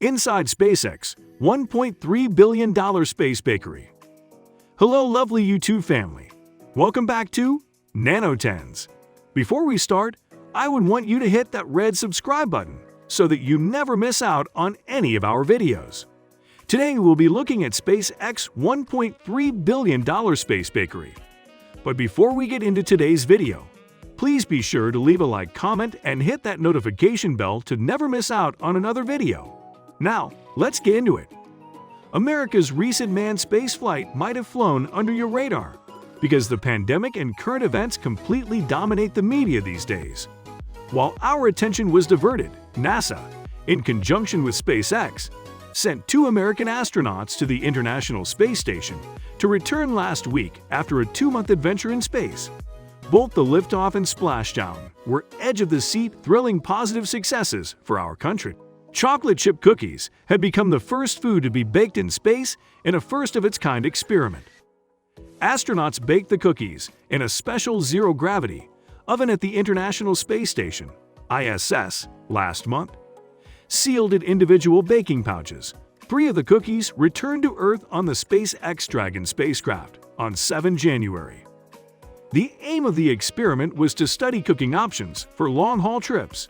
inside SpaceX $1.3 billion space bakery. Hello lovely YouTube family. Welcome back to Nano 10s. Before we start, I would want you to hit that red subscribe button so that you never miss out on any of our videos. Today we'll be looking at SpaceX $1.3 billion space bakery. But before we get into today's video, please be sure to leave a like, comment, and hit that notification bell to never miss out on another video. Now, let's get into it. America's recent manned spaceflight might have flown under your radar because the pandemic and current events completely dominate the media these days. While our attention was diverted, NASA, in conjunction with SpaceX, sent 2 American astronauts to the International Space Station to return last week after a 2-month adventure in space. Both the liftoff and splashdown were edge-of-the-seat, thrilling positive successes for our country. Chocolate chip cookies had become the first food to be baked in space in a first-of-its-kind experiment. Astronauts baked the cookies in a special zero-gravity oven at the International Space Station, ISS, last month. Sealed in individual baking pouches, 3 of the cookies returned to Earth on the SpaceX Dragon spacecraft on 7 January. The aim of the experiment was to study cooking options for long-haul trips.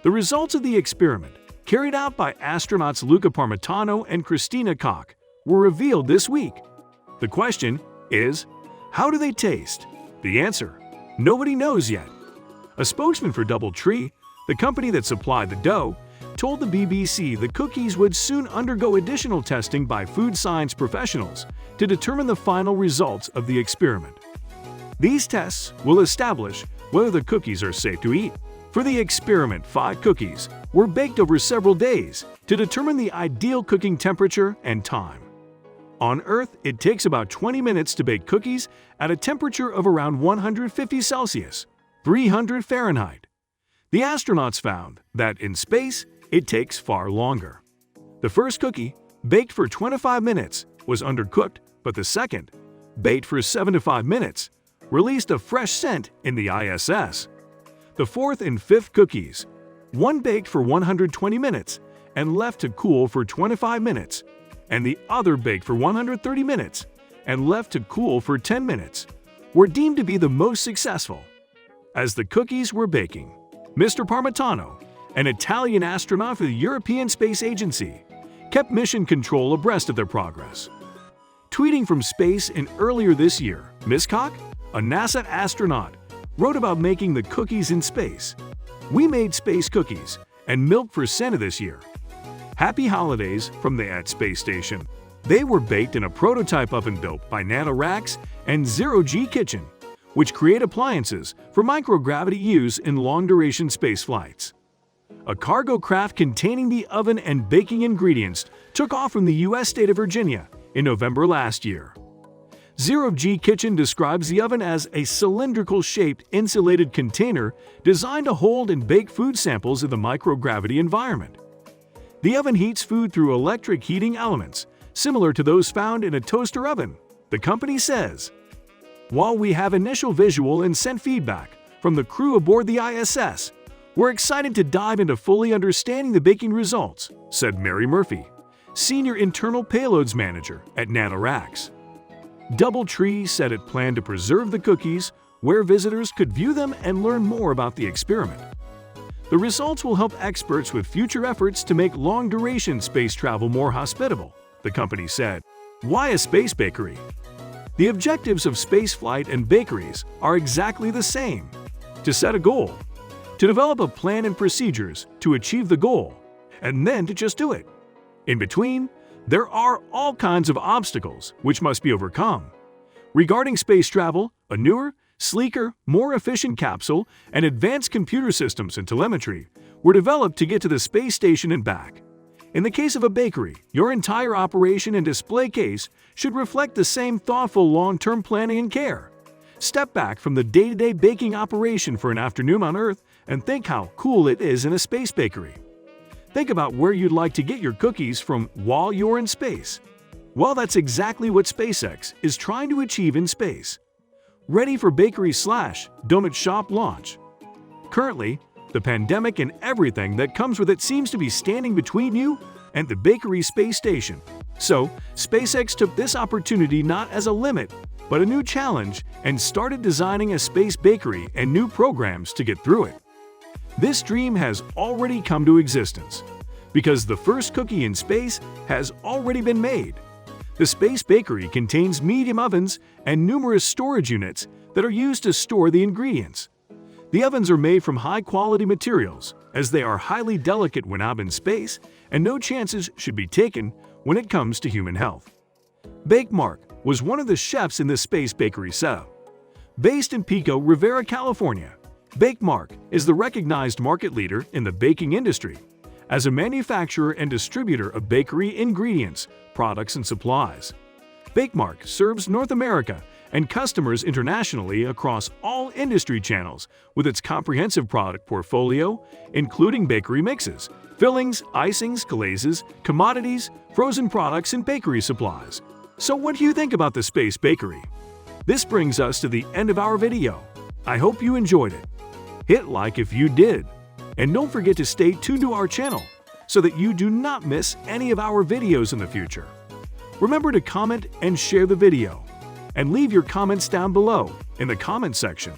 The results of the experiment, carried out by astronauts Luca Parmitano and Christina Koch, were revealed this week. The question is, how do they taste? The answer: nobody knows yet. A spokesman for DoubleTree, the company that supplied the dough, told the BBC the cookies would soon undergo additional testing by food science professionals to determine the final results of the experiment. These tests will establish whether the cookies are safe to eat. For the experiment, 5 cookies were baked over several days to determine the ideal cooking temperature and time. On Earth, it takes about 20 minutes to bake cookies at a temperature of around 150 Celsius, 300 Fahrenheit. The astronauts found that in space, it takes far longer. The first cookie, baked for 25 minutes, was undercooked, but the second, baked for 75 minutes, released a fresh scent in the ISS. The fourth and fifth cookies, one baked for 120 minutes and left to cool for 25 minutes, and the other baked for 130 minutes and left to cool for 10 minutes, were deemed to be the most successful. As the cookies were baking, Mr. Parmitano, an Italian astronaut for the European Space Agency, kept mission control abreast of their progress. Tweeting from space earlier this year, Ms. Koch, a NASA astronaut, wrote about making the cookies in space. "We made space cookies and milk for Santa this year. Happy holidays from the Space Station." They were baked in a prototype oven built by Nano and Zero-G Kitchen, which create appliances for microgravity use in long-duration space flights. A cargo craft containing the oven and baking ingredients took off from the U.S. state of Virginia in November last year. Zero-G Kitchen describes the oven as a cylindrical-shaped insulated container designed to hold and bake food samples in the microgravity environment. The oven heats food through electric heating elements, similar to those found in a toaster oven, the company says. "While we have initial visual and scent feedback from the crew aboard the ISS, we're excited to dive into fully understanding the baking results," said Mary Murphy, Senior Internal Payloads Manager at NanoRacks. DoubleTree said it planned to preserve the cookies where visitors could view them and learn more about the experiment. The results will help experts with future efforts to make long-duration space travel more hospitable, the company said. Why a space bakery? The objectives of spaceflight and bakeries are exactly the same: to set a goal, to develop a plan and procedures to achieve the goal, and then to just do it. In between, there are all kinds of obstacles which must be overcome. Regarding space travel, a newer, sleeker, more efficient capsule and advanced computer systems and telemetry were developed to get to the space station and back. In the case of a bakery, your entire operation and display case should reflect the same thoughtful long-term planning and care. Step back from the day-to-day baking operation for an afternoon on Earth and think how cool it is in a space bakery. Think about where you'd like to get your cookies from while you're in space. Well, that's exactly what SpaceX is trying to achieve in space. Ready for bakery/donut shop launch. Currently, the pandemic and everything that comes with it seems to be standing between you and the bakery space station. So, SpaceX took this opportunity not as a limit, but a new challenge and started designing a space bakery and new programs to get through it. This dream has already come to existence, because the first cookie in space has already been made. The space bakery contains medium ovens and numerous storage units that are used to store the ingredients. The ovens are made from high-quality materials, as they are highly delicate when out in space, and no chances should be taken when it comes to human health. Bake Mark was one of the chefs in the space bakery setup. Based in Pico Rivera, California, Bake Mark is the recognized market leader in the baking industry as a manufacturer and distributor of bakery ingredients, products, and supplies. Bake Mark serves North America and customers internationally across all industry channels with its comprehensive product portfolio, including bakery mixes, fillings, icings, glazes, commodities, frozen products, and bakery supplies. So what do you think about the space bakery? This brings us to the end of our video. I hope you enjoyed it. Hit like if you did. And don't forget to stay tuned to our channel so that you do not miss any of our videos in the future. Remember to comment and share the video. And leave your comments down below in the comment section.